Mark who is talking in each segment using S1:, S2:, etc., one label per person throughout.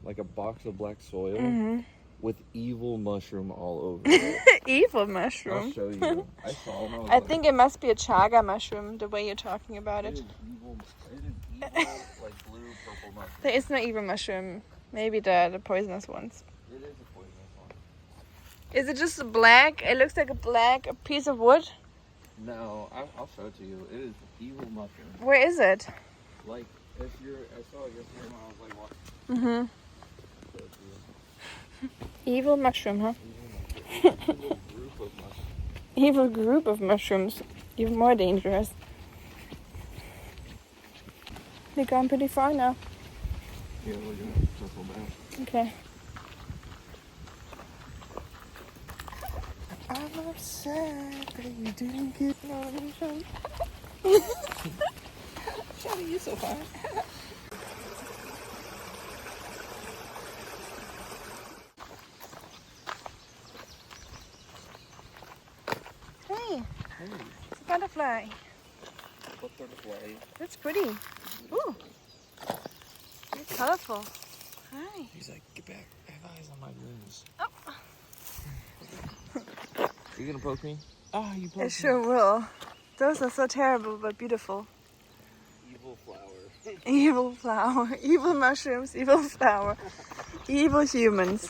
S1: like a box of black soil
S2: Mm-hmm.
S1: with evil mushroom all over it.
S2: Evil
S1: I'll
S2: mushroom.
S1: show you. I saw them.
S2: I think it must be a chaga mushroom, the way you're talking about
S1: It
S2: it.
S1: is evil. It is evil, like blue, purple mushroom.
S2: There is no evil mushroom. Maybe the poisonous ones.
S1: It is a poisonous one.
S2: Is it just black? It looks like a piece of wood.
S1: No, I'll show it to you. It is evil mushroom.
S2: Where is it?
S1: Like, if you're, I saw it yesterday when I was like walking.
S2: Mm-hmm.
S1: Show it to you.
S2: Evil mushroom, huh?
S1: Evil group of mushrooms.
S2: Evil group of mushrooms. Even more dangerous. They're gone pretty far now.
S1: Yeah, we're gonna circle back.
S2: Okay. I'm upset, but you didn't get no attention. Shelly, you're so fun. Hey, it's a butterfly.
S1: Butterfly.
S2: That's pretty. Ooh, it's colorful. Hi.
S1: He's like, get back. I have eyes on my wings.
S2: Oh.
S1: Are you gonna poke me? Ah, you poked me.
S2: I sure will. Those are so terrible but beautiful.
S1: Evil flower.
S2: Evil flower, evil mushrooms, evil flower, evil humans.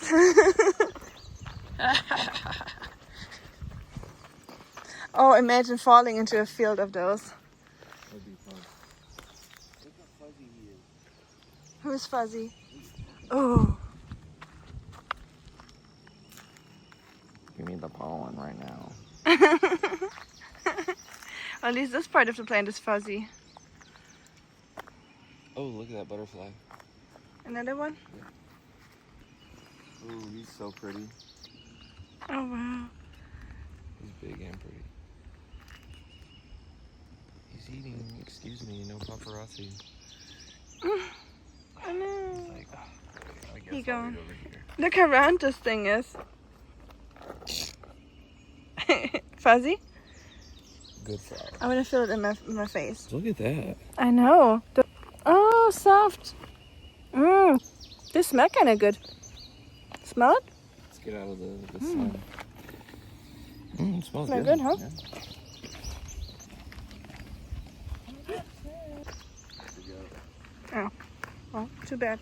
S2: Oh, imagine falling into a field of those.
S1: That'd be fun. Look how fuzzy he is.
S2: Who's fuzzy? Oh.
S1: Give me the pollen right now.
S2: At least this part of the plant is fuzzy.
S1: Oh, look at that butterfly.
S2: Another one?
S1: Yeah. Ooh, he's so pretty.
S2: Oh, wow.
S1: He's big and pretty. He's eating, excuse me, no paparazzi.
S2: I know.
S1: He's like, oh, okay, I guess
S2: He
S1: I'll
S2: going.
S1: eat over here.
S2: Look how round this thing is. Fuzzy?
S1: Good flower.
S2: I want to feel it in my face.
S1: Look at that.
S2: I know. Oh, soft. Mmm. They smell kind of good. Smell it?
S1: Let's get out of the sun. It smells
S2: Smell
S1: good.
S2: good, huh?
S1: Yeah.
S2: Oh. Well, too bad.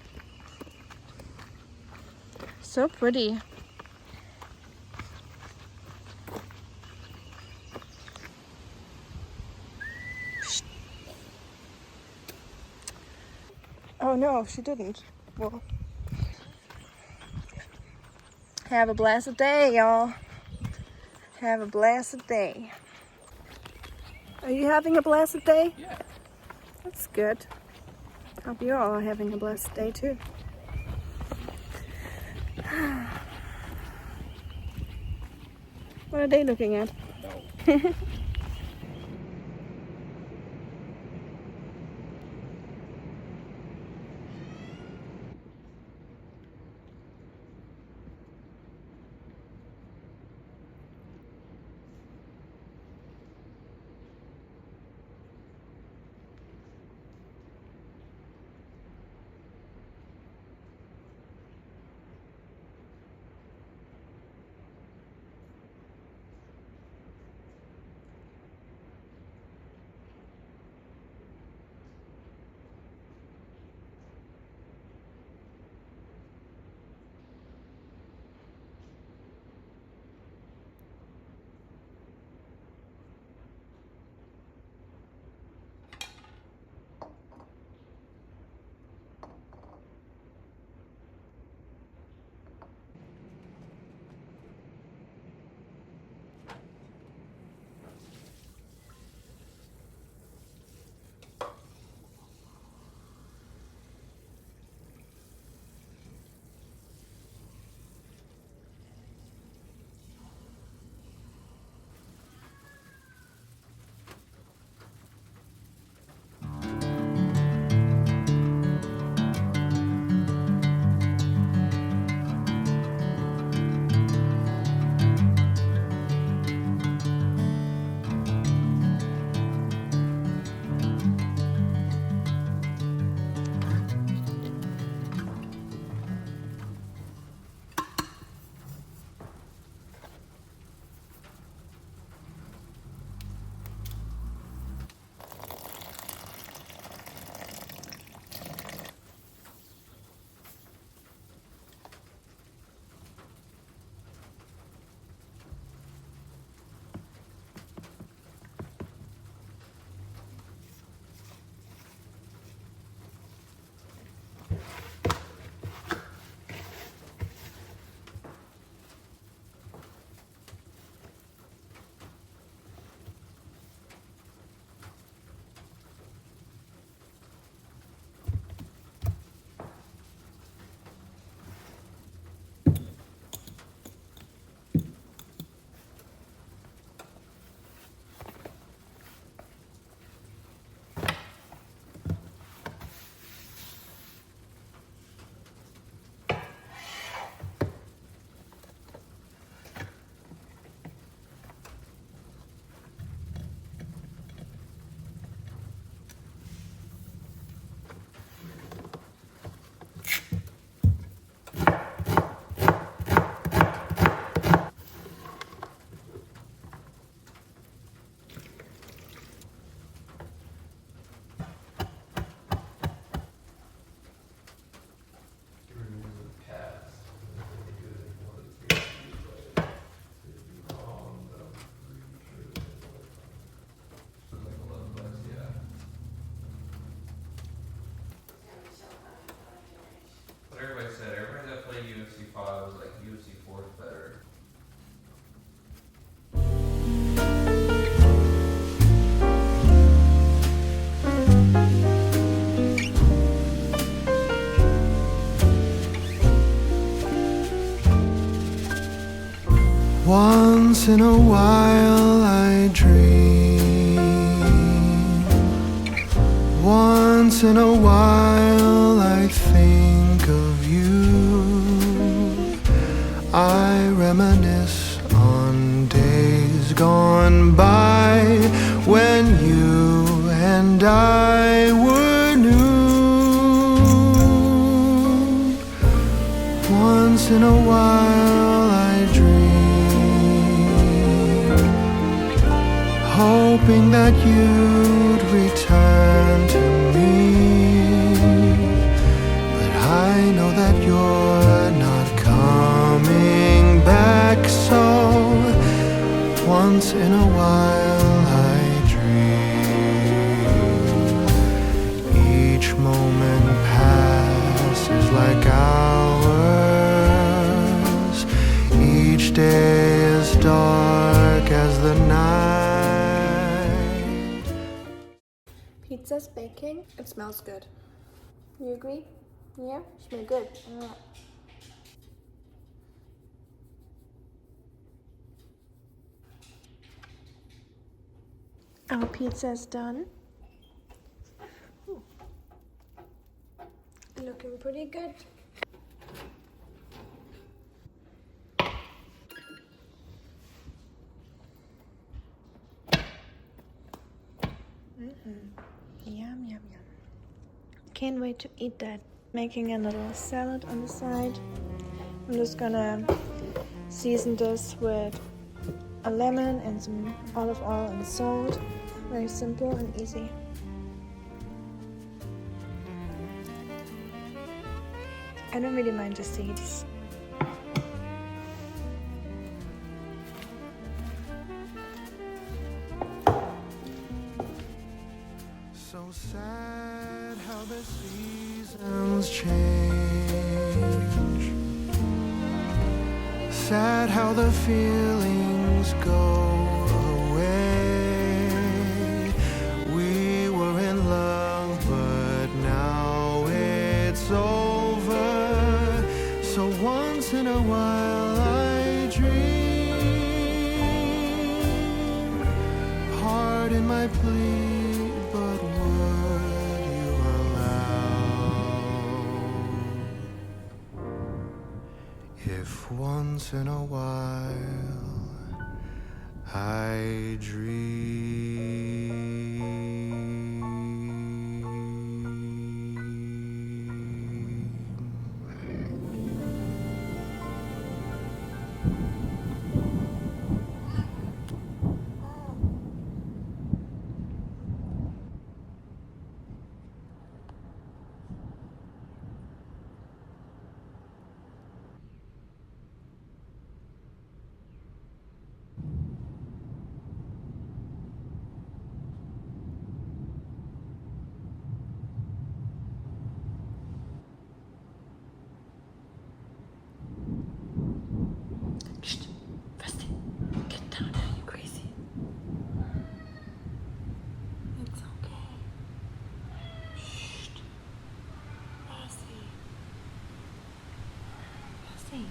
S2: So pretty. Oh no, she didn't. Well, have a blessed day, y'all. Have a blessed day. Are you having a blessed day?
S1: Yeah.
S2: That's good. Hope you all are having a blessed day too. What are they looking at?
S1: No. thought I was like UC4 is better.
S3: Once in a while I dream. Once in a while I think of you. I reminisce on days gone by when you and I were new. Once in a while I dream, hoping that you'd return to me. But I know that you're not coming back, so once in a while I dream. Each moment passes like hours. Each day is dark as the night.
S2: Pizza's baking. It smells good. You agree? Yeah? Smells good. Our pizza is done. Ooh. Looking pretty good. Yum, yum, yum. Can't wait to eat that. Making a little salad on the side. I'm just gonna season this with a lemon and some olive oil and salt. Very simple and easy. I don't really mind the seeds.
S3: So sad how the seasons change. Sad how the feelings go away. We were in love, but now it's over. So once in a while I dream. Pardon my plea, but would you allow if once in a while I
S2: Shh, Rusty, get down now, you crazy. It's okay. Shh, Rusty. Rusty.